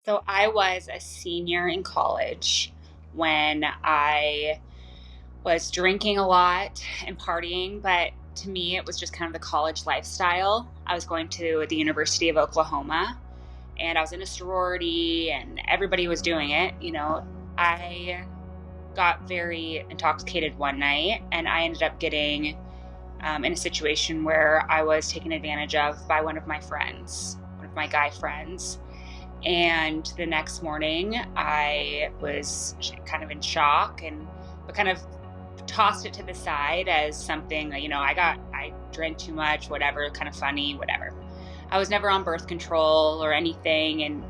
So I was a senior in college when I was drinking a lot and partying, but to me, it was just kind of the college lifestyle. I was going to the University of Oklahoma and I was in a sorority and everybody was doing it. I got very intoxicated one night and I ended up getting in a situation where I was taken advantage of by one of my friends, one of my guy friends. And the next morning, I was kind of in shock but kind of tossed it to the side as something that, I drank too much, whatever, kind of funny, whatever. I was never on birth control or anything. And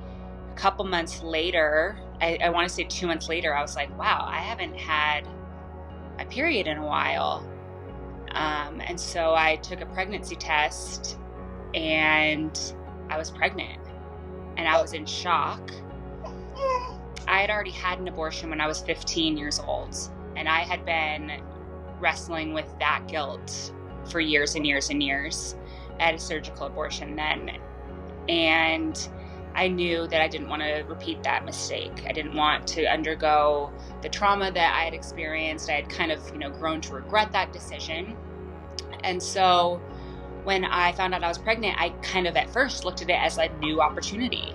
a couple months later, I want to say 2 months later, I was like, wow, I haven't had my period in a while. And so I took a pregnancy test and I was pregnant and I was in shock. I had already had an abortion when I was 15 years old, and I had been wrestling with that guilt for years and years and years. I had a surgical abortion then, and I knew that I didn't want to repeat that mistake. I didn't want to undergo the trauma that I had experienced. I had kind of, grown to regret that decision. And so when I found out I was pregnant, I kind of at first looked at it as a new opportunity,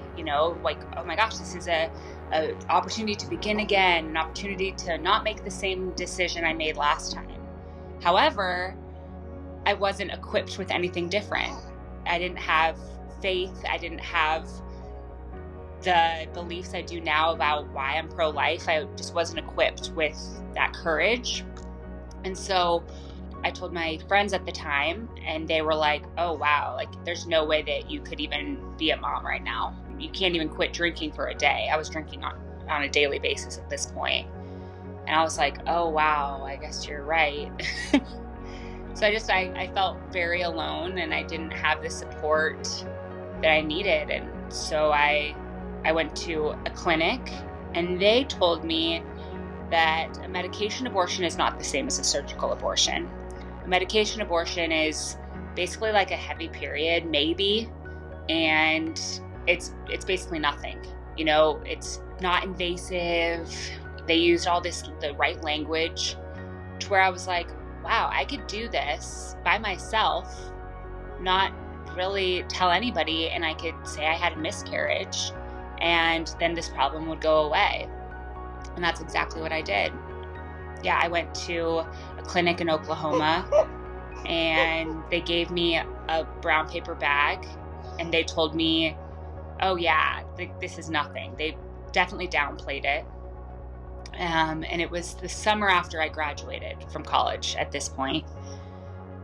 like, oh my gosh, this is a opportunity to begin again, an opportunity to not make the same decision I made last time. However, I wasn't equipped with anything different. I didn't have faith. I didn't have the beliefs I do now about why I'm pro-life. I just wasn't equipped with that courage. And so I told my friends at the time, and they were like, oh, wow, like there's no way that you could even be a mom right now. You can't even quit drinking for a day. I was drinking on a daily basis at this point. And I was like, oh, wow, I guess you're right. So I felt very alone and I didn't have the support that I needed. And so I went to a clinic and they told me that a medication abortion is not the same as a surgical abortion. A medication abortion is basically like a heavy period, maybe, and it's basically nothing. It's not invasive. They used the right language to where I was like, wow, I could do this by myself, not really tell anybody, and I could say I had a miscarriage, and then this problem would go away. And that's exactly what I did. Yeah, I went to a clinic in Oklahoma and they gave me a brown paper bag and they told me, oh yeah, this is nothing. They definitely downplayed it. And it was the summer after I graduated from college at this point.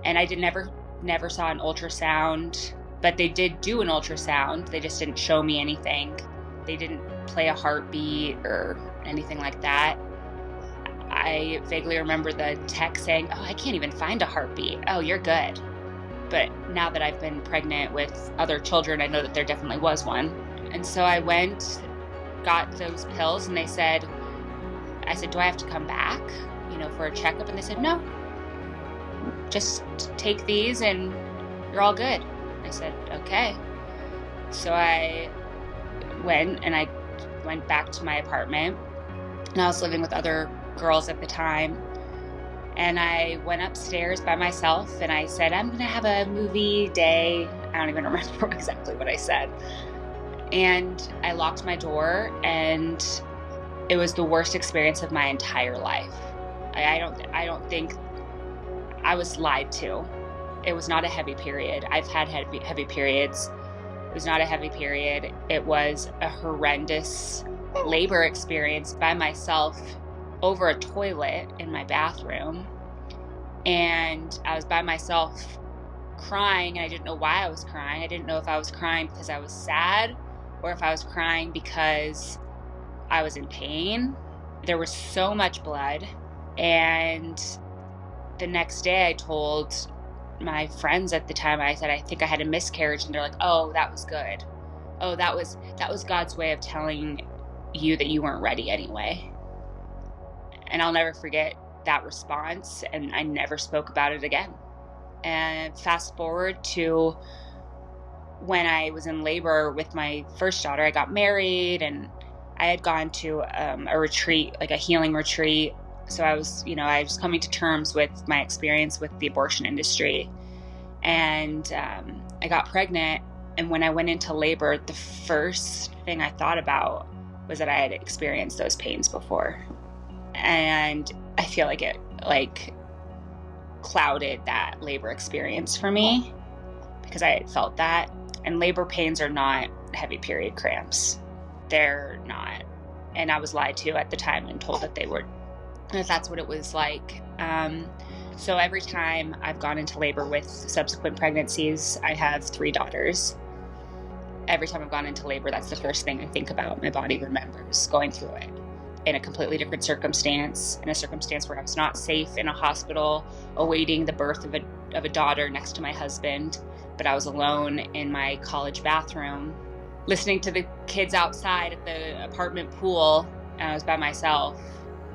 And I never saw an ultrasound, but they did do an ultrasound. They just didn't show me anything. They didn't play a heartbeat or anything like that. I vaguely remember the tech saying, oh, I can't even find a heartbeat. Oh, you're good. But now that I've been pregnant with other children, I know that there definitely was one. And so I went, got those pills, and I said, do I have to come back, for a checkup? And they said, no, just take these and you're all good. I said, okay. So I went back to my apartment, and I was living with other girls at the time. And I went upstairs by myself and I said, I'm going to have a movie day. I don't even remember exactly what I said. And I locked my door, and it was the worst experience of my entire life. I don't think I was lied to. It was not a heavy period. I've had heavy periods. It was not a heavy period. It was a horrendous labor experience by myself over a toilet in my bathroom. And I was by myself crying, and I didn't know why I was crying. I didn't know if I was crying because I was sad or if I was crying because I was in pain. There was so much blood. And the next day I told my friends at the time, I said, I think I had a miscarriage. And they're like, oh, that was good. Oh, that was God's way of telling you that you weren't ready anyway. And I'll never forget that response. And I never spoke about it again. And fast forward to when I was in labor with my first daughter, I got married and I had gone to a retreat, like a healing retreat. So I was coming to terms with my experience with the abortion industry. And I got pregnant. And when I went into labor, the first thing I thought about was that I had experienced those pains before. And I feel like it clouded that labor experience for me because I had felt that. And labor pains are not heavy period cramps. They're not. And I was lied to at the time and told that that's what it was like. So every time I've gone into labor with subsequent pregnancies, I have 3 daughters. Every time I've gone into labor, that's the first thing I think about. My body remembers going through it in a completely different circumstance, in a circumstance where I was not safe in a hospital awaiting the birth of a daughter next to my husband, but I was alone in my college bathroom, listening to the kids outside at the apartment pool, and I was by myself,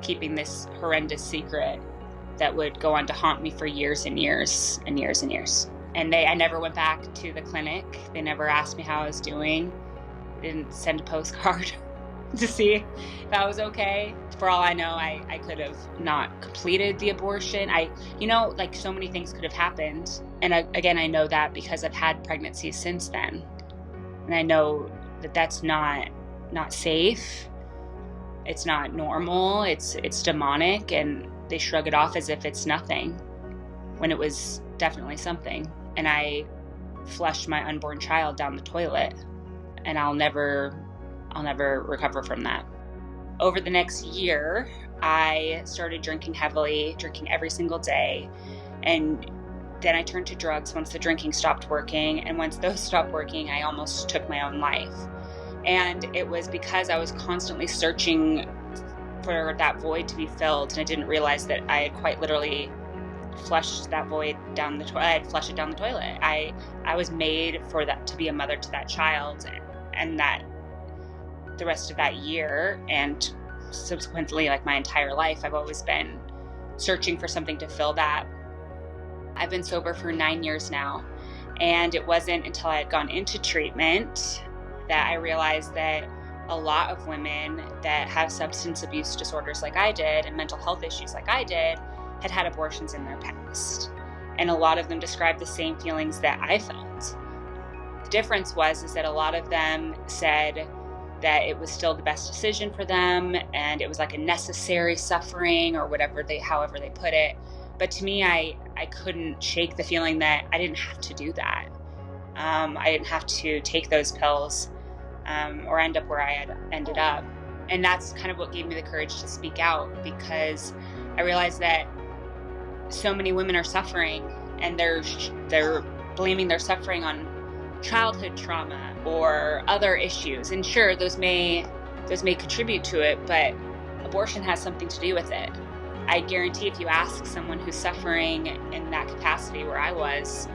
keeping this horrendous secret that would go on to haunt me for years and years and years and years. And I never went back to the clinic. They never asked me how I was doing. They didn't send a postcard to see if I was okay. For all I know, I could have not completed the abortion. So many things could have happened. And again, I know that because I've had pregnancies since then. And I know that that's not safe. It's not normal. It's demonic, and they shrug it off as if it's nothing when it was definitely something. And I flushed my unborn child down the toilet, and I'll never recover from that. Over the next year, I started drinking heavily, drinking every single day. And then I turned to drugs once the drinking stopped working. And once those stopped working, I almost took my own life. And it was because I was constantly searching for that void to be filled. And I didn't realize that I had quite literally flushed that void down the toilet. I had flushed it down the toilet. I was made for that, to be a mother to that child. And that the rest of that year and subsequently, like my entire life, I've always been searching for something to fill that. I've been sober for 9 years now. And it wasn't until I had gone into treatment that I realized that a lot of women that have substance abuse disorders like I did and mental health issues like I did had had abortions in their past. And a lot of them described the same feelings that I felt. The difference is that a lot of them said that it was still the best decision for them and it was like a necessary suffering or however they put it. But to me, I couldn't shake the feeling that I didn't have to do that. I didn't have to take those pills or end up where I had ended up. And that's kind of what gave me the courage to speak out, because I realized that so many women are suffering and they're blaming their suffering on childhood trauma or other issues. And sure, those may contribute to it, but abortion has something to do with it. I guarantee if you ask someone who's suffering in that capacity where I was,